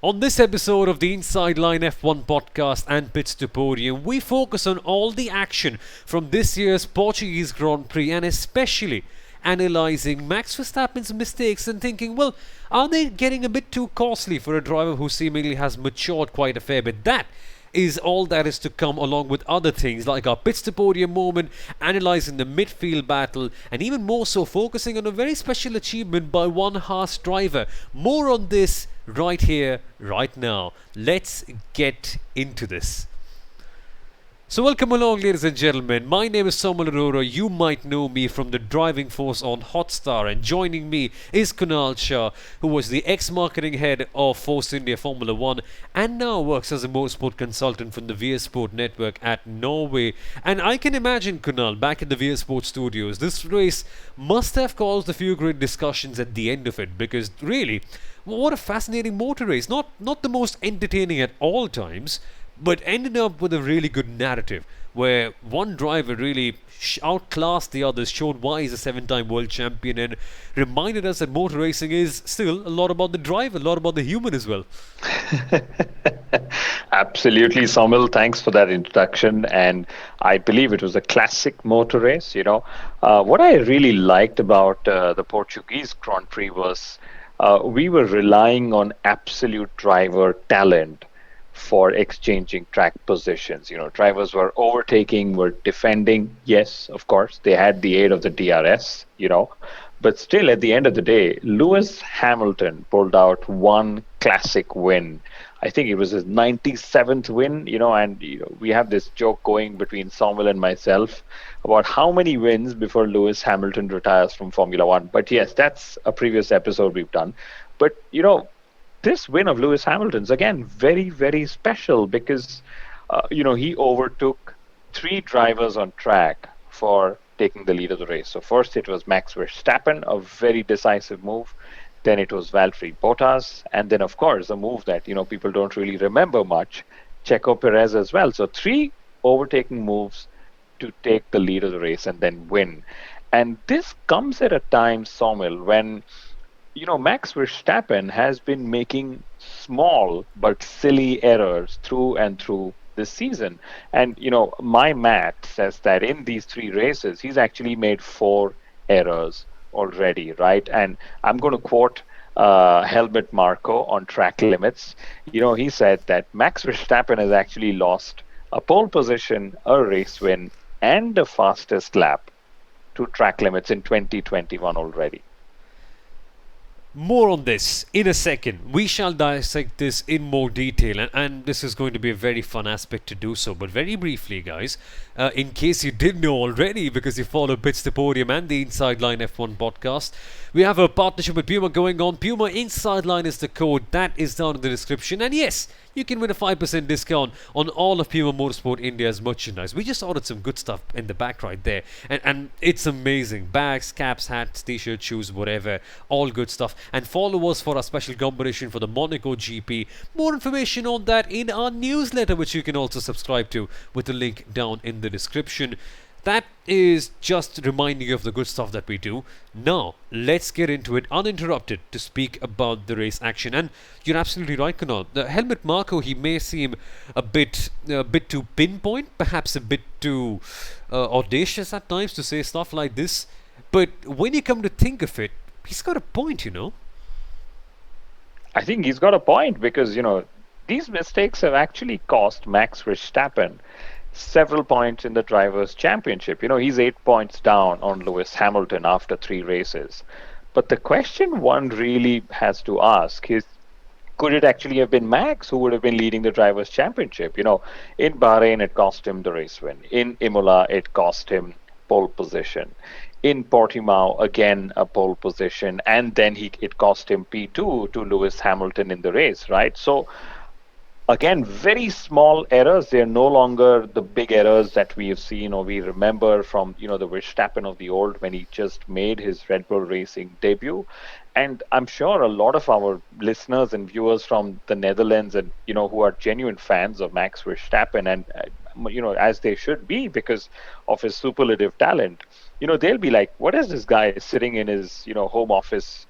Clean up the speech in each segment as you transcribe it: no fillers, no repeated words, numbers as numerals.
On this episode of the Inside Line F1 podcast and Pits to Podium, we focus on all the action from this year's Portuguese Grand Prix and especially analysing Max Verstappen's mistakes and thinking, well, are they getting a bit too costly for a driver who seemingly has matured quite a fair bit? That is all that is to come, along with other things like our Pits to Podium moment, analysing the midfield battle, and even more so focusing on a very special achievement by one Haas driver. More on this right here, right now. Let's get into this. So welcome along, ladies and gentlemen. My name is Soumil Arora. You might know me from the driving force on Hotstar, and joining me is Kunal Shah, who was the ex-marketing head of Force India Formula 1 and now works as a motorsport consultant from the VS Sport network at Norway. And I can imagine, Kunal, back in the VS Sport studios, this race must have caused a few great discussions at the end of it, because really, what a fascinating motor race. Not the most entertaining at all times, but ended up with a really good narrative where one driver really outclassed the others, showed why he's a 7-time world champion, and reminded us that motor racing is still a lot about the driver, a lot about the human as well. Absolutely, Soumil. Thanks for that introduction. And I believe it was a classic motor race. What I really liked about the Portuguese Grand Prix was we were relying on absolute driver talent for exchanging track positions. Drivers were overtaking, were defending. Yes, of course, they had the aid of the DRS, but still at the end of the day, Lewis Hamilton pulled out one classic win. I think it was his 97th win, and we have this joke going between Soumil and myself about how many wins before Lewis Hamilton retires from Formula One. But yes, that's a previous episode we've done. But, this win of Lewis Hamilton's, again, very, very special because, he overtook 3 drivers on track for taking the lead of the race. So first it was Max Verstappen, a very decisive move. Then it was Valtteri Bottas. And then, of course, a move that, people don't really remember much, Checo Perez as well. So 3 overtaking moves to take the lead of the race and then win. And this comes at a time, Soumil, when Max Verstappen has been making small but silly errors through and through this season. And, my math says that in these 3 races, he's actually made 4 errors already, right? And I'm going to quote Helmut Marko on track limits. He said that Max Verstappen has actually lost a pole position, a race win, and the fastest lap to track limits in 2021 already. More on this in a second. We shall dissect this in more detail, and this is going to be a very fun aspect to do so. But very briefly, guys, in case you didn't know already because you follow Pits to Podium and the Inside Line F1 podcast, we have a partnership with Puma going on. Puma Inside Line is the code. That is down in the description. And yes, you can win a 5% discount on all of Puma Motorsport India's merchandise. We just ordered some good stuff in the back right there. And it's amazing. Bags, caps, hats, t-shirts, shoes, whatever. All good stuff. And follow us for our special competition for the Monaco GP. More information on that in our newsletter, which you can also subscribe to with the link down in the description. That is just reminding you of the good stuff that we do. Now, let's get into it uninterrupted to speak about the race action. And you're absolutely right, Kunal. The Helmut Marko, he may seem a bit too pinpoint, perhaps a bit too audacious at times to say stuff like this. But when you come to think of it, he's got a point, I think he's got a point because, these mistakes have actually cost Max Verstappen several points in the Drivers' Championship. He's 8 points down on Lewis Hamilton after 3 races. But the question one really has to ask is, could it actually have been Max who would have been leading the Drivers' Championship? In Bahrain, it cost him the race win. In Imola, it cost him pole position. In Portimao, again, a pole position. And then it cost him P2 to Lewis Hamilton in the race, right? So, again, very small errors. They're no longer the big errors that we have seen or we remember from, the Verstappen of the old when he just made his Red Bull Racing debut. And I'm sure a lot of our listeners and viewers from the Netherlands and, who are genuine fans of Max Verstappen and, as they should be because of his superlative talent, they'll be like, what is this guy sitting in his, home office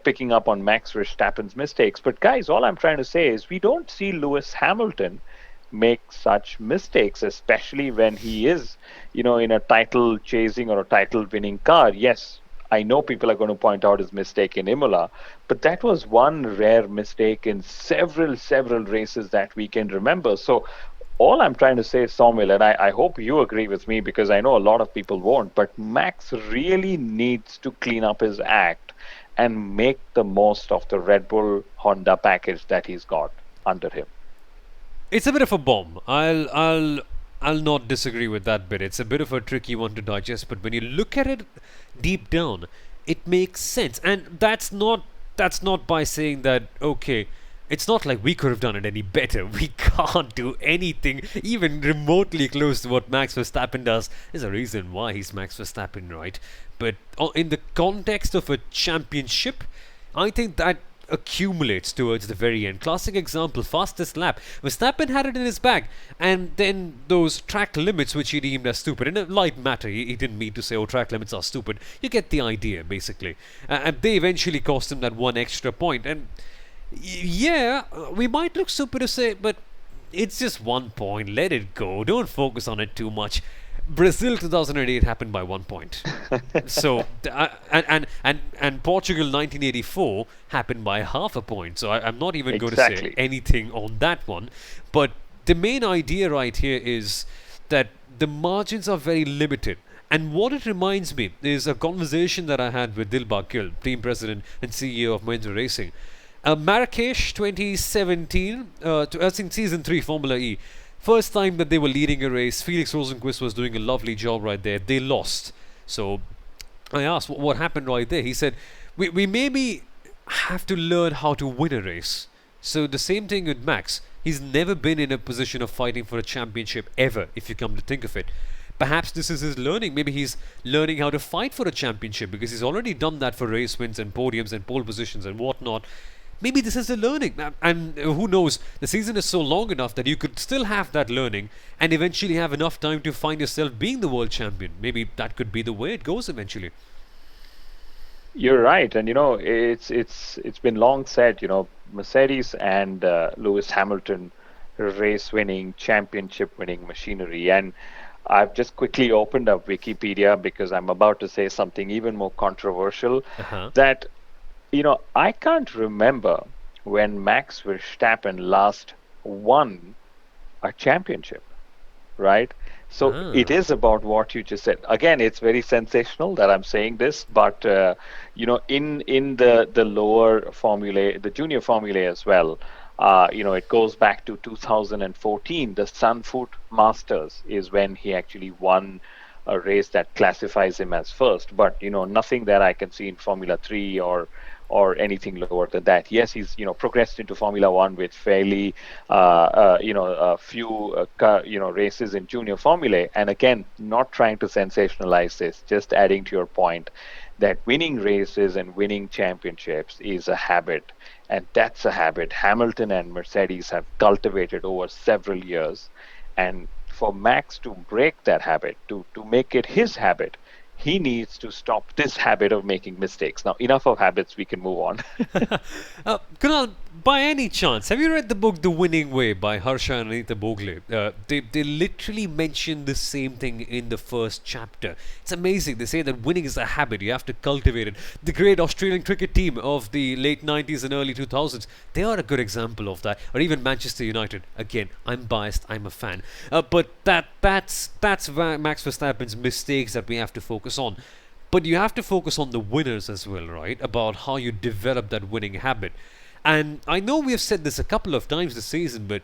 picking up on Max Verstappen's mistakes. But guys, all I'm trying to say is we don't see Lewis Hamilton make such mistakes, especially when he is, in a title chasing or a title winning car. Yes, I know people are going to point out his mistake in Imola, but that was one rare mistake in several races that we can remember. So all I'm trying to say, Soumil, and I hope you agree with me because I know a lot of people won't, but Max really needs to clean up his act and make the most of the Red Bull Honda package that he's got under him. It's a bit of a bomb. I'll not disagree with that bit. It's a bit of a tricky one to digest, but when you look at it deep down, it makes sense. And that's not by saying that okay, it's not like we could have done it any better. We can't do anything even remotely close to what Max Verstappen does. There's a reason why he's Max Verstappen, right? But in the context of a championship, I think that accumulates towards the very end. Classic example, fastest lap. Verstappen had it in his bag, and then those track limits, which he deemed as stupid, in a light matter, he didn't mean to say, oh, track limits are stupid. You get the idea, basically. And they eventually cost him that one extra point. And yeah, we might look stupid to say, but it's just 1 point. Let it go. Don't focus on it too much. Brazil 2008 happened by 1 point. So and Portugal 1984 happened by half a point. So I'm not even going to say Exactly. anything on that one. But the main idea right here is that the margins are very limited. And what it reminds me is a conversation that I had with Dilbagh Gill, team president and CEO of Mahindra Racing. Marrakesh 2017, I think season 3 Formula E. First time that they were leading a race, Felix Rosenqvist was doing a lovely job right there. They lost. So I asked what happened right there. He said, we maybe have to learn how to win a race. So the same thing with Max. He's never been in a position of fighting for a championship ever, if you come to think of it. Perhaps this is his learning. Maybe he's learning how to fight for a championship because he's already done that for race wins and podiums and pole positions and whatnot. Maybe this is the learning. And who knows, the season is so long enough that you could still have that learning and eventually have enough time to find yourself being the world champion. Maybe that could be the way it goes eventually. You're right, and it's been long said. Mercedes and Lewis Hamilton, race-winning, championship-winning machinery, and I've just quickly opened up Wikipedia because I'm about to say something even more controversial. Uh-huh. That I can't remember when Max Verstappen last won a championship, right? So it Ah. is about what you just said. Again, it's very sensational that I'm saying this, but in the lower formulae, the junior formulae as well, it goes back to 2014. The Sunfoot Masters is when he actually won a race that classifies him as first. But nothing that I can see in Formula 3 or anything lower than that. Yes, he's progressed into Formula One with fairly a few races in junior formulae. And again, not trying to sensationalize this, just adding to your point that winning races and winning championships is a habit, and that's a habit Hamilton and Mercedes have cultivated over several years. And for Max to break that habit, to make it his habit, he needs to stop this habit of making mistakes. Now, enough of habits, we can move on. Kunal, by any chance, have you read the book The Winning Way by Harsha and Anita Bogle? They literally mention the same thing in the first chapter. It's amazing. They say that winning is a habit. You have to cultivate it. The great Australian cricket team of the late 90s and early 2000s, they are a good example of that. Or even Manchester United. Again, I'm biased. I'm a fan. But that's Max Verstappen's mistakes that we have to focus on. But you have to focus on the winners as well, right? About how you develop that winning habit. And I know we have said this a couple of times this season, but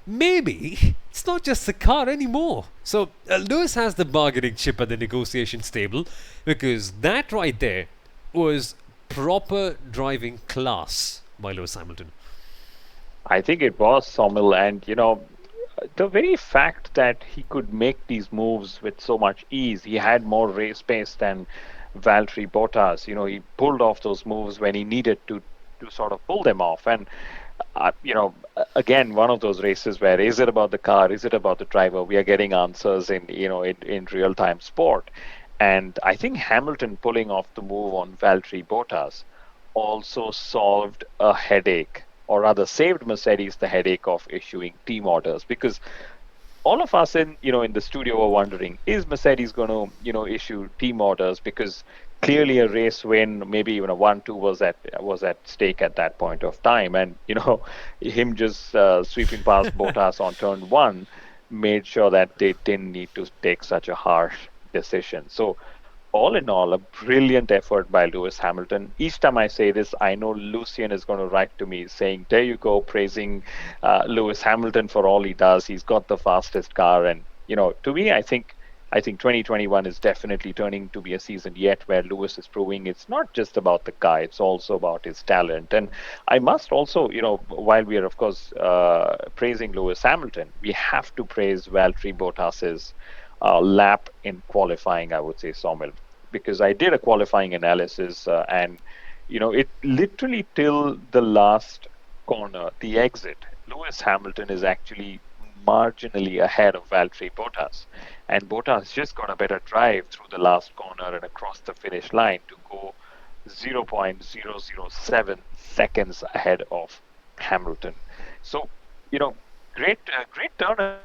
maybe it's not just the car anymore. So Lewis has the bargaining chip at the negotiation table because that right there was proper driving class by Lewis Hamilton. I think it was Sommel, and the very fact that he could make these moves with so much ease, he had more race pace than Valtteri Bottas. He pulled off those moves when he needed to sort of pull them off. And again, one of those races where is it about the car, is it about the driver? We are getting answers in real time sport. And I think Hamilton pulling off the move on Valtteri Bottas also solved a headache, or rather saved Mercedes the headache of issuing team orders, because all of us in the studio were wondering, is Mercedes going to issue team orders, because clearly a race win, maybe even a 1-2 was at stake at that point of time. And him just sweeping past Bottas on turn 1 made sure that they didn't need to take such a harsh decision. So all in all, a brilliant effort by Lewis Hamilton. Each time I say this, I know Lucian is going to write to me saying, "There you go, praising Lewis Hamilton for all he does. He's got the fastest car." And to me, I think 2021 is definitely turning to be a season yet where Lewis is proving it's not just about the car; it's also about his talent. And I must also, while we are of course praising Lewis Hamilton, we have to praise Valtteri Bottas's lap in qualifying, I would say, Soumil, because I did a qualifying analysis, and it literally till the last corner, the exit, Lewis Hamilton is actually marginally ahead of Valtteri Bottas, and Bottas just got a better drive through the last corner and across the finish line to go 0.007 seconds ahead of Hamilton. So, great turn.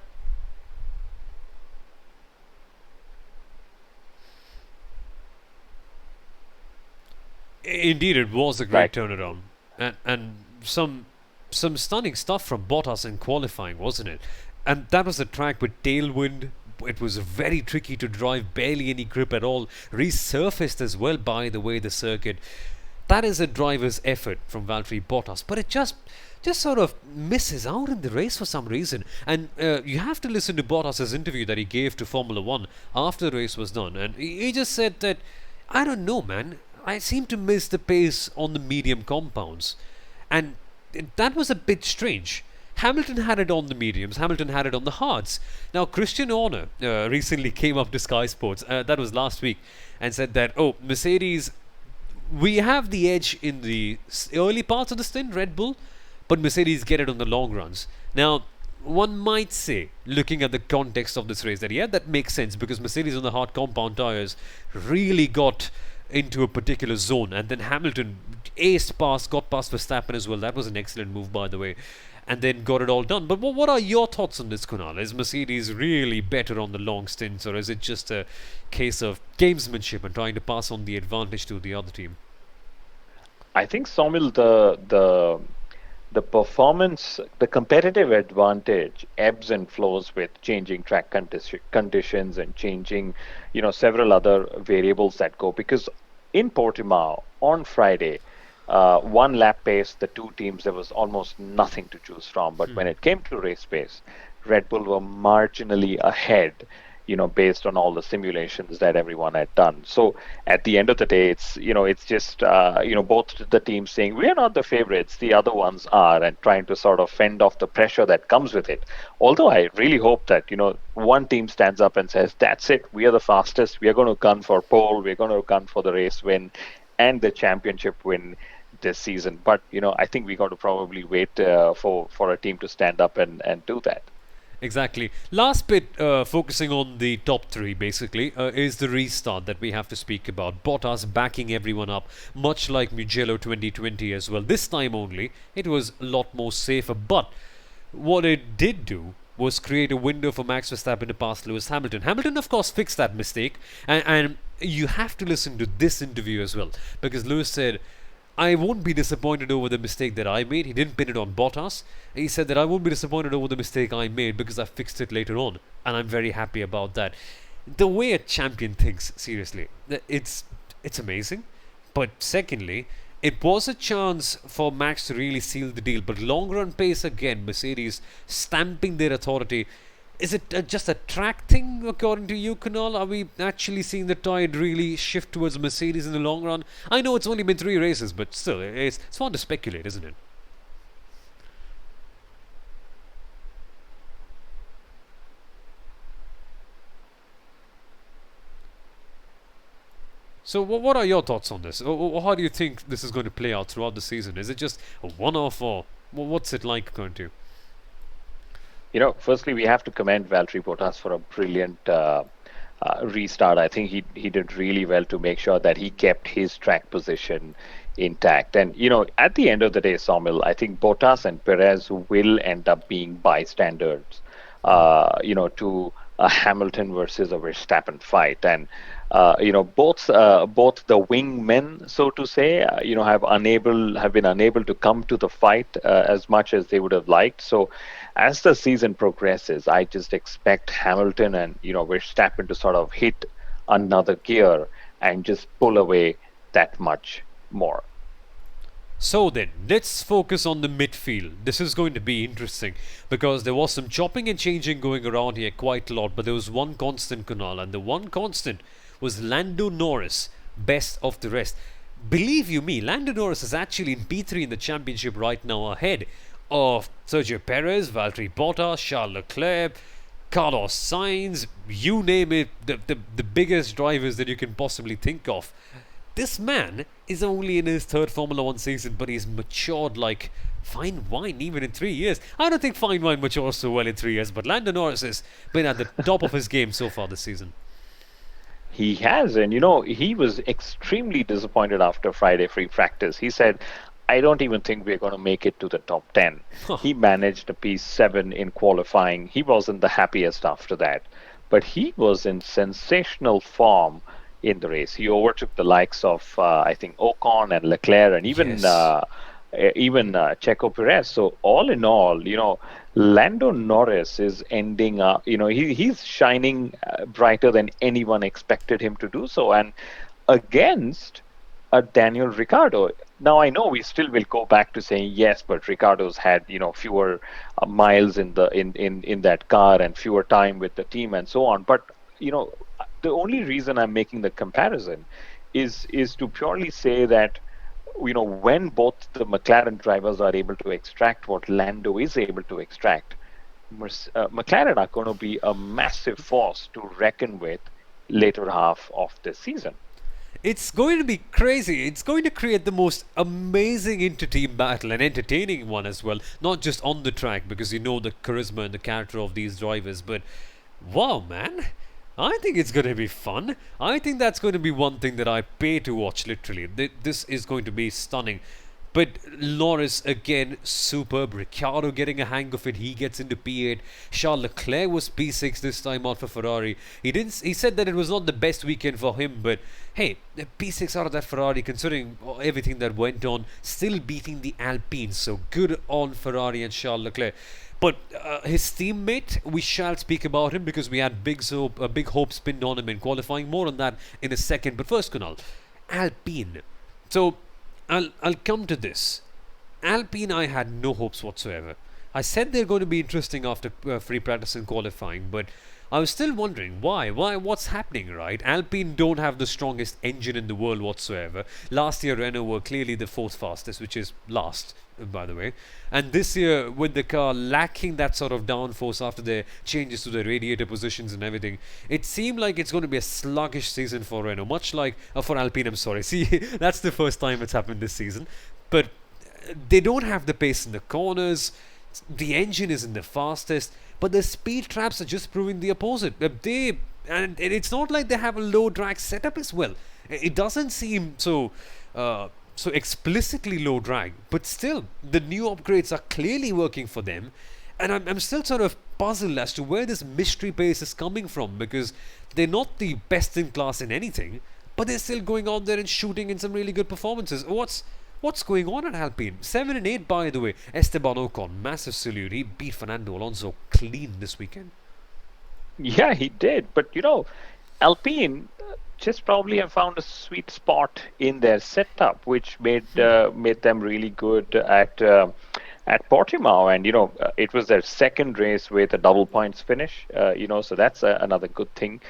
Indeed, it was a Right. great turnaround, and some stunning stuff from Bottas in qualifying, wasn't it? And that was a track with tailwind. It was very tricky to drive, barely any grip at all. Resurfaced as well, by the way, the circuit. That is a driver's effort from Valtteri Bottas, but it just sort of misses out in the race for some reason. And you have to listen to Bottas's interview that he gave to Formula One after the race was done, and he just said that, I don't know, man. I seem to miss the pace on the medium compounds, and that was a bit strange. Hamilton had it on the mediums, Hamilton had it on the hards. Now, Christian Horner recently came up to Sky Sports, that was last week, and said that, oh, Mercedes, we have the edge in the early parts of the stint, Red Bull, but Mercedes get it on the long runs. Now, one might say, looking at the context of this race, that yeah, that makes sense, because Mercedes on the hard compound tyres really got into a particular zone, and then Hamilton got past Verstappen as well. That was an excellent move, by the way, and then got it all done. But what are your thoughts on this, Kunal? Is Mercedes really better on the long stints, or is it just a case of gamesmanship and trying to pass on the advantage to the other team? I think, Somil, the performance, the competitive advantage ebbs and flows with changing track conditions and changing, several other variables that go. Because in Portimao on Friday, one lap pace, the two teams, there was almost nothing to choose from. But when it came to race pace, Red Bull were marginally ahead, based on all the simulations that everyone had done. So at the end of the day, it's just, both the teams saying, we are not the favorites, the other ones are, and trying to sort of fend off the pressure that comes with it. Although I really hope that, one team stands up and says, that's it, we are the fastest, we are going to gun for pole, we're going to gun for the race win and the championship win this season. But, I think we got to probably wait for a team to stand up and do that. Exactly. Last bit, focusing on the top three, basically, is the restart that we have to speak about. Bottas backing everyone up, much like Mugello 2020 as well. This time only, it was a lot more safer. But what it did do was create a window for Max Verstappen to pass Lewis Hamilton. Hamilton, of course, fixed that mistake. And you have to listen to this interview as well, because Lewis said, I won't be disappointed over the mistake that I made. He didn't pin it on Bottas. He said that I won't be disappointed over the mistake I made because I fixed it later on. And I'm very happy about that. The way a champion thinks, seriously, it's amazing. But secondly, it was a chance for Max to really seal the deal. But long run pace again, Mercedes stamping their authority. Is it just a track thing, according to you, Kunal? Are we actually seeing the tide really shift towards Mercedes in the long run? I know it's only been 3 races, but still, it's fun to speculate, isn't it? So, what are your thoughts on this? Or how do you think this is going to play out throughout the season? Is it just a one-off, or what's it like going to? Firstly, we have to commend Valtteri Bottas for a brilliant restart. I think he did really well to make sure that he kept his track position intact. And at the end of the day, Soumil, I think Bottas and Perez will end up being bystanders, to a Hamilton versus a Verstappen fight. And both the wingmen, so to say, have been unable to come to the fight as much as they would have liked. So as the season progresses, I just expect Hamilton and Verstappen to sort of hit another gear and just pull away that much more. So then, let's focus on the midfield. This is going to be interesting because there was some chopping and changing going around here quite a lot, but there was one constant, Kunal, and the one constant was Lando Norris, best of the rest. Believe you me, Lando Norris is actually in P3 in the championship right now, ahead of Sergio Perez, Valtteri Bottas, Charles Leclerc, Carlos Sainz, you name it, the biggest drivers that you can possibly think of. This man is only in his third Formula One season, but he's matured like fine wine even in 3 years. I don't think fine wine matures so well in 3 years, but Lando Norris has been at the top of his game so far this season. He has, and he was extremely disappointed after Friday free practice. He said, I don't even think we're going to make it to the top 10. He managed a P7 in qualifying. He wasn't the happiest after that, but he was in sensational form in the race. He overtook the likes of, I think, Ocon and Leclerc, and even Yes. Checo Perez. So all in all, Lando Norris is ending up, he's shining brighter than anyone expected him to do so, and against Daniel Ricciardo. Now I know we still will go back to saying yes, but Ricciardo's had fewer miles in in that car and fewer time with the team and so on. But the only reason I'm making the comparison is to purely say that when both the McLaren drivers are able to extract what Lando is able to extract, McLaren are going to be a massive force to reckon with later half of the season. It's going to be crazy. It's going to create the most amazing inter-team battle, an entertaining one as well. Not just on the track, because you know the charisma and the character of these drivers, but wow, man. I think it's going to be fun. I think that's going to be one thing that I pay to watch, literally. This is going to be stunning. But Norris again, superb. Ricciardo getting a hang of it. He gets into P8. Charles Leclerc was P6 this time out for Ferrari. He didn't. He said that it was not the best weekend for him, but hey, P6 out of that Ferrari, considering everything that went on, still beating the Alpine. So good on Ferrari and Charles Leclerc. But his teammate, we shall speak about him because we had big hopes pinned on him in qualifying. More on that in a second. But first, Kunal, Alpine. So I'll come to this. Alpine, I had no hopes whatsoever. I said they're going to be interesting after free practice and qualifying, but I was still wondering why. What's happening, right? Alpine don't have the strongest engine in the world whatsoever. Last year, Renault were clearly the fourth fastest, which is last, by the way. And this year, with the car lacking that sort of downforce after the changes to the radiator positions and everything, it seemed like it's going to be a sluggish season for Renault, much like for Alpine. I'm sorry. See, that's the first time it's happened this season. But they don't have the pace in the corners. The engine isn't the fastest, but the speed traps are just proving the opposite. And it's not like they have a low drag setup as well. It doesn't seem so explicitly low drag, but still the new upgrades are clearly working for them. And I'm still sort of puzzled as to where this mystery pace is coming from, because they're not the best in class in anything, but they're still going out there and shooting in some really good performances. What's going on at Alpine? 7 and 8, by the way. Esteban Ocon, massive salute. He beat Fernando Alonso clean this weekend. Yeah, he did. But Alpine just probably have found a sweet spot in their setup, which made them really good at Portimao, and it was their second race with a double points finish. So that's another good thing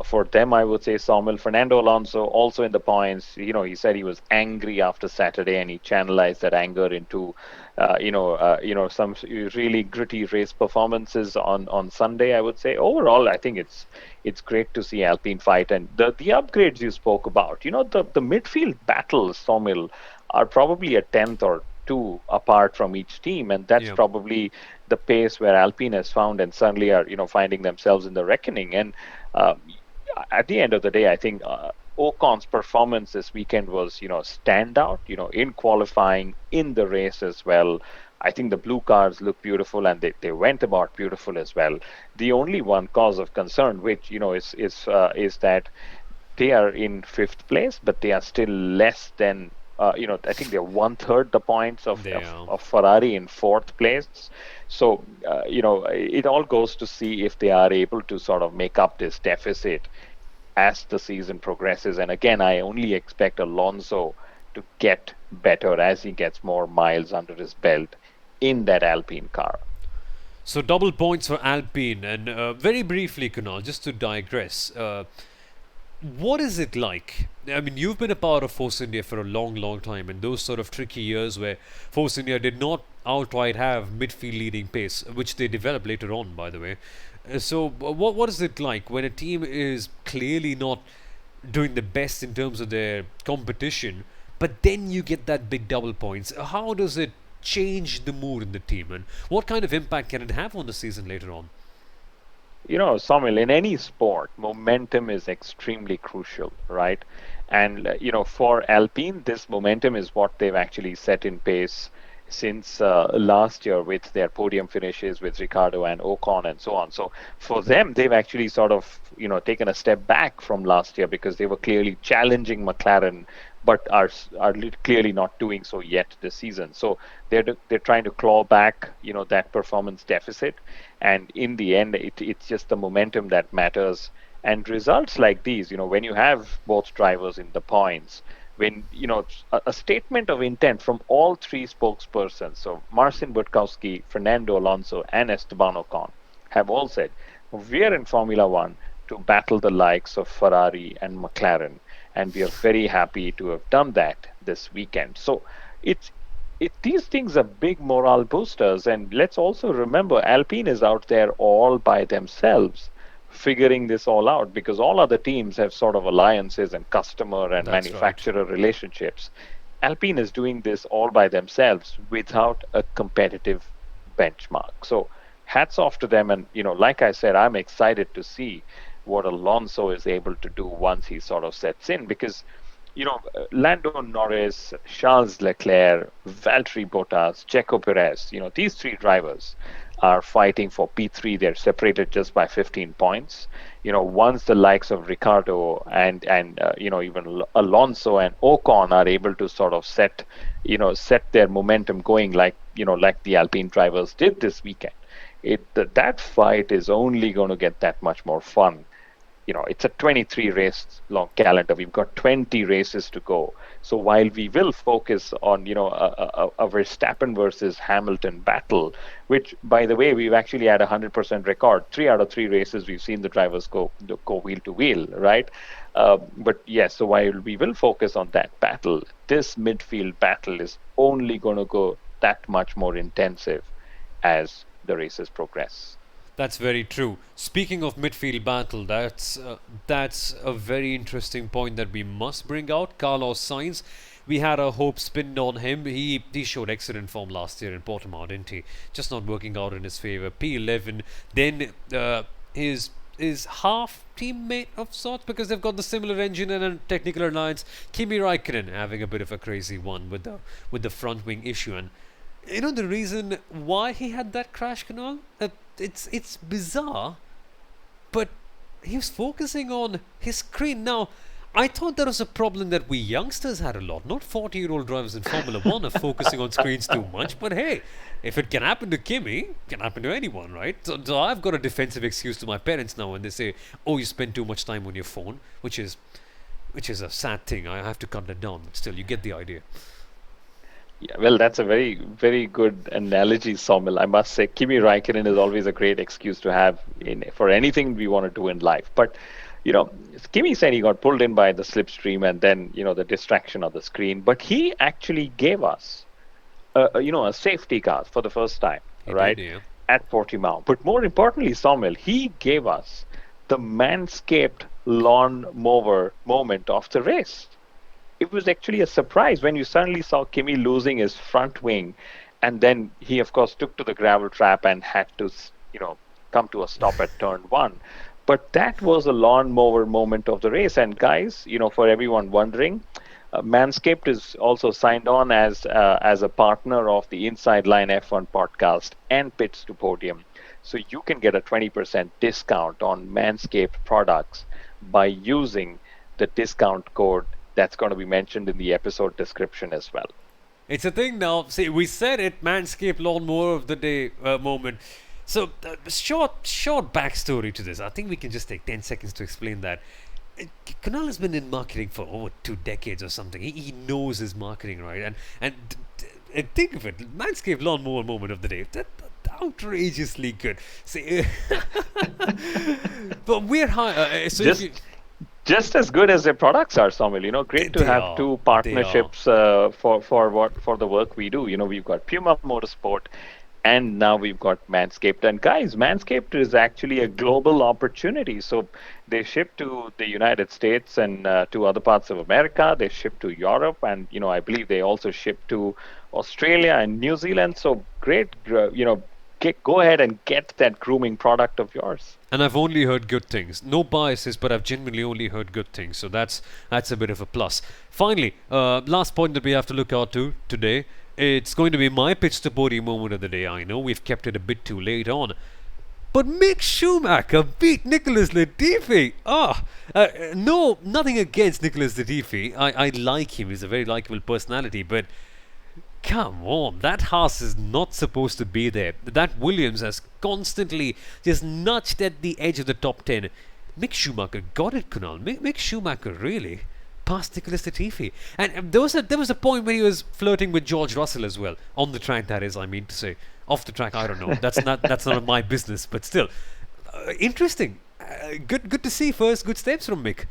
for them, I would say. Soumil, Fernando Alonso also in the points. He said he was angry after Saturday, and he channelized that anger into some really gritty race performances on Sunday, I would say. Overall, I think it's great to see Alpine fight, and the upgrades you spoke about. The midfield battles, Soumil, are probably a tenth or two apart from each team, and that's probably the pace where Alpine has found and suddenly are finding themselves in the reckoning. And at the end of the day, I think Ocon's performance this weekend was, standout, in qualifying, in the race as well. I think the blue cars look beautiful and they went about beautiful as well. The only one cause of concern, which, is that they are in fifth place, but they are still less than, I think they're one third the points of, They of, are. of Ferrari in fourth place. So, it all goes to see if they are able to sort of make up this deficit as the season progresses. And again, I only expect Alonso to get better as he gets more miles under his belt in that Alpine car. So double points for Alpine. And very briefly, Kunal, just to digress, what is it like? I mean, you've been a part of Force India for a long, long time, and those sort of tricky years where Force India did not outright have midfield leading pace, which they developed later on, by the way. So, what is it like when a team is clearly not doing the best in terms of their competition, but then you get that big double points? How does it change the mood in the team, and what kind of impact can it have on the season later on? Soumil, in any sport, momentum is extremely crucial, right? And, for Alpine, this momentum is what they've actually set in pace since last year with their podium finishes with Ricardo and Ocon and so on. So for them, they've actually sort of, taken a step back from last year because they were clearly challenging McLaren, but are clearly not doing so yet this season. So they're trying to claw back, that performance deficit. And in the end, it's just the momentum that matters. And results like these, when you have both drivers in the points, when, a statement of intent from all three spokespersons, so Marcin Budkowski, Fernando Alonso, and Esteban Ocon, have all said, we are in Formula One to battle the likes of Ferrari and McLaren, and we are very happy to have done that this weekend. So it's these things are big morale boosters, and let's also remember Alpine is out there all by themselves figuring this all out because all other teams have sort of alliances and customer and That's right. manufacturer relationships. Alpine is doing this all by themselves without a competitive benchmark. So hats off to them. And, like I said, I'm excited to see what Alonso is able to do once he sort of sets in because, Lando Norris, Charles Leclerc, Valtteri Bottas, Checo Perez, these three drivers are fighting for P3. They're separated just by 15 points. Once the likes of Ricardo and even Alonso and Ocon are able to sort of set their momentum going like the Alpine drivers did this weekend, that fight is only going to get that much more fun. It's a 23 race long calendar. We've got 20 races to go. So while we will focus on, a Verstappen versus Hamilton battle, which, by the way, we've actually had a 100% record. 3 out of 3 races we've seen the drivers go wheel to wheel, right? But yes, so while we will focus on that battle, this midfield battle is only going to go that much more intensive as the races progress. That's very true. Speaking of midfield battle, that's a very interesting point that we must bring out. Carlos Sainz, we had our hopes pinned on him. He showed excellent form last year in Portimao, didn't he? Just not working out in his favour. P11, then his half teammate of sorts because they've got the similar engine and a technical alliance. Kimi Raikkonen having a bit of a crazy one with the front wing issue, and the reason why he had that crash, Kunal? It's bizarre, but he was focusing on his screen. Now, I thought that was a problem that we youngsters had a lot. Not 40-year-old drivers in Formula One are focusing on screens too much. But hey, if it can happen to Kimi, it can happen to anyone, right? So I've got a defensive excuse to my parents now when they say, "Oh, you spend too much time on your phone," which is a sad thing. I have to cut that down. But still, you get the idea. Yeah, well, that's a very, very good analogy, Soumil. I must say, Kimi Raikkonen is always a great excuse to have for anything we want to do in life. But, you know, Kimi said he got pulled in by the slipstream and then, the distraction of the screen. But he actually gave us, a safety car for the first time, He did, right, yeah. at Portimao. But more importantly, Soumil, he gave us the Manscaped lawn mower moment of the race. It was actually a surprise when you suddenly saw Kimi losing his front wing, and then he, of course, took to the gravel trap and had to, come to a stop at turn one. But that was a lawnmower moment of the race. And guys, for everyone wondering, Manscaped is also signed on as a partner of the Inside Line F1 podcast and Pits to Podium. So you can get a 20% discount on Manscaped products by using the discount code that's going to be mentioned in the episode description as well. It's a thing now. See, we said it, Manscaped lawnmower of the day moment. So, short backstory to this. I think we can just take 10 seconds to explain that. Kunal has been in marketing for over 2 decades or something. He knows his marketing, right? And think of it, Manscaped lawnmower moment of the day. That outrageously good. See, but we're high. So just as good as their products are, Soumil. Great to have two partnerships for the work we do. We've got Puma Motorsport, and now we've got Manscaped. And guys, Manscaped is actually a global opportunity. So they ship to the United States and to other parts of America. They ship to Europe, and I believe they also ship to Australia and New Zealand. So great, go ahead and get that grooming product of yours. And I've only heard good things. No biases, but I've genuinely only heard good things. So that's a bit of a plus. Finally, last point that we have to look out to today. It's going to be my Pits to Podium moment of the day. I know we've kept it a bit too late on. But Mick Schumacher beat Nicholas Latifi. No, nothing against Nicholas Latifi. I like him. He's a very likable personality. But come on, that Haas is not supposed to be there. That Williams has constantly just nudged at the edge of the top 10. Mick Schumacher got it, Kunal. Mick Schumacher really passed Nicholas Latifi. And there was a point where he was flirting with George Russell as well. On the track, that is, I mean to say. Off the track, I don't know. That's not my business. But still, interesting. Good to see first good steps from Mick.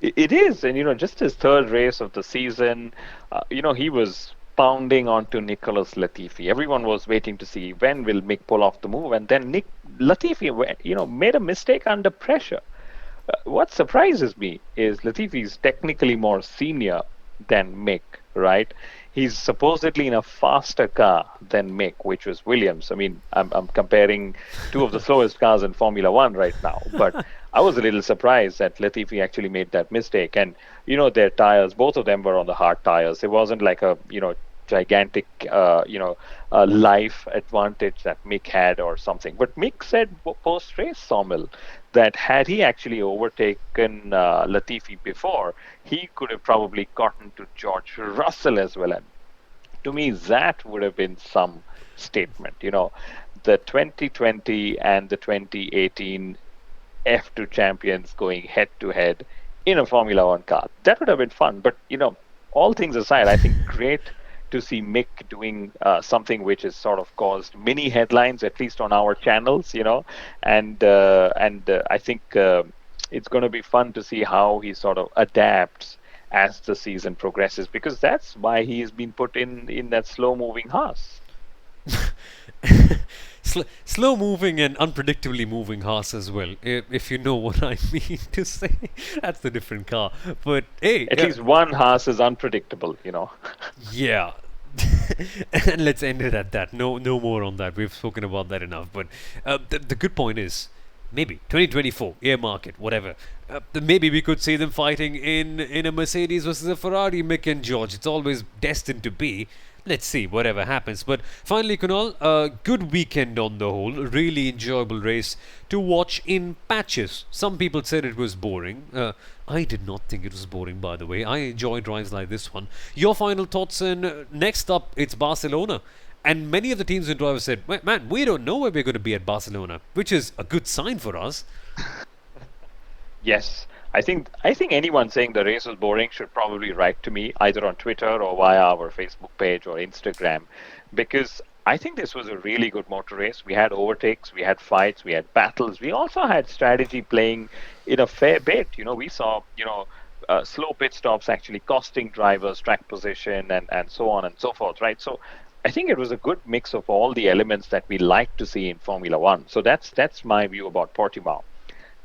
It is. And, just his third race of the season, he was pounding onto Nicholas Latifi. Everyone was waiting to see when will Mick pull off the move, and then Latifi, made a mistake under pressure. What surprises me is Latifi is technically more senior than Mick, right? He's supposedly in a faster car than Mick, which was Williams. I mean, I'm comparing two of the slowest cars in Formula One right now, but I was a little surprised that Latifi actually made that mistake. And, their tires, both of them were on the hard tires. It wasn't like a, gigantic, life advantage that Mick had or something. But Mick said post-race, Soumil, that had he actually overtaken Latifi before, he could have probably gotten to George Russell as well. And to me, that would have been some statement. The 2020 and the 2018 F2 champions going head-to-head in a Formula One car. That would have been fun. But, all things aside, I think great to see Mick doing something which has sort of caused mini headlines, at least on our channels, and I think it's going to be fun to see how he sort of adapts as the season progresses, because that's why he has been put in that slow-moving Haas. Slow-moving and unpredictably moving Haas as well, if you know what I mean to say. That's the different car. But hey, at least one Haas is unpredictable, Yeah. And let's end it at that. No more on that. We've spoken about that enough. But the good point is, maybe 2024, air market, whatever. Maybe we could see them fighting in a Mercedes versus a Ferrari, Mick and George. It's always destined to be. Let's see, whatever happens. But finally, Kunal, good weekend on the whole. Really enjoyable race to watch in patches. Some people said it was boring. I did not think it was boring, by the way. I enjoyed drives like this one. Your final thoughts, and next up, it's Barcelona. And many of the teams and drivers said, man, we don't know where we're going to be at Barcelona, which is a good sign for us. Yes. I think anyone saying the race was boring should probably write to me either on Twitter or via our Facebook page or Instagram, because I think this was a really good motor race. We had overtakes, we had fights, we had battles. We also had strategy playing in a fair bit. We saw, slow pit stops actually costing drivers track position and so on and so forth, right? So I think it was a good mix of all the elements that we like to see in Formula One. So that's my view about Portimao.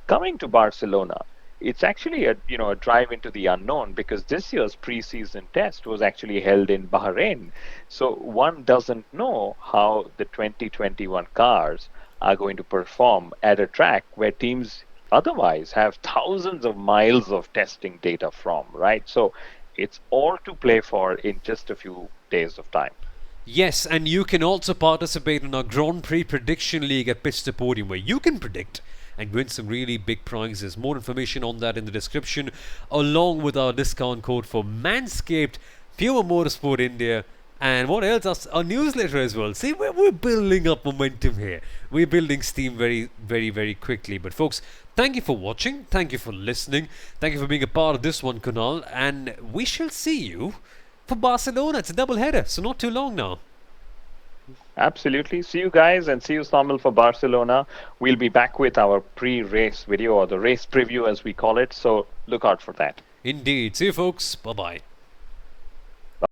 Coming to Barcelona, it's actually a drive into the unknown, because this year's preseason test was actually held in Bahrain. So one doesn't know how the 2021 cars are going to perform at a track where teams otherwise have thousands of miles of testing data from, right? So it's all to play for in just a few days of time. Yes, and you can also participate in our Grand Prix Prediction League at Pits To Podium, where you can predict and win some really big prizes. More information on that in the description, along with our discount code for Manscaped, Puma Motorsport India, and what else? Our newsletter as well. See, we're building up momentum here. We're building steam very, very, very quickly. But folks, thank you for watching. Thank you for listening. Thank you for being a part of this one, Kunal. And we shall see you for Barcelona. It's a double header, so not too long now. Absolutely. See you guys, and see you, Soumil, for Barcelona. We'll be back with our pre-race video, or the race preview as we call it. So look out for that. Indeed. See you folks. Bye bye.